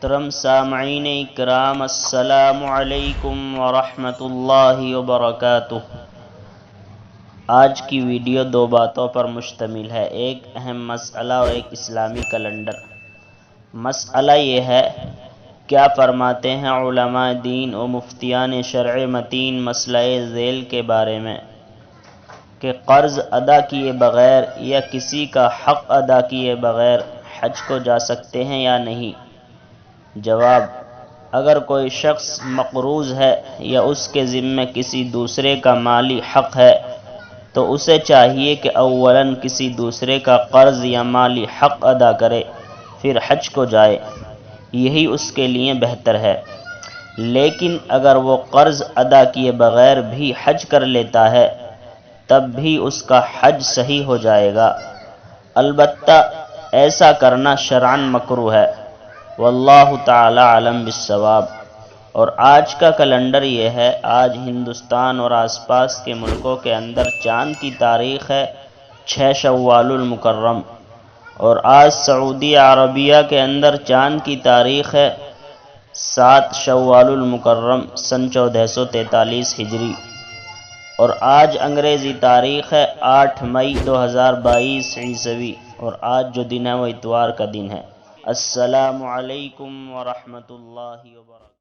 محترم سامعین اکرام، السلام علیکم ورحمۃ اللہ وبرکاتہ۔ آج کی ویڈیو دو باتوں پر مشتمل ہے، ایک اہم مسئلہ اور ایک اسلامی کیلنڈر۔ مسئلہ یہ ہے، کیا فرماتے ہیں علماء دین و مفتیان شرع متین مسئلہ ذیل کے بارے میں کہ قرض ادا کیے بغیر یا کسی کا حق ادا کیے بغیر حج کو جا سکتے ہیں یا نہیں؟ جواب: اگر کوئی شخص مقروض ہے یا اس کے ذمے کسی دوسرے کا مالی حق ہے تو اسے چاہیے کہ اولاً کسی دوسرے کا قرض یا مالی حق ادا کرے، پھر حج کو جائے، یہی اس کے لیے بہتر ہے۔ لیکن اگر وہ قرض ادا کیے بغیر بھی حج کر لیتا ہے تب بھی اس کا حج صحیح ہو جائے گا، البتہ ایسا کرنا شرعاً مکروہ ہے۔ واللہ تعالی اعلم بالصواب۔ اور آج کا کیلنڈر یہ ہے، آج ہندوستان اور آس پاس کے ملکوں کے اندر چاند کی تاریخ ہے 6 شوال المکرم، اور آج سعودی عربیہ کے اندر چاند کی تاریخ ہے 7 شوال المکرم سن 1443 ہجری، اور آج انگریزی تاریخ ہے 8 مئی 2022 عیسوی، اور آج جو دن ہے وہ اتوار کا دن ہے۔ السلام علیکم ورحمۃ اللہ وبرکاتہ۔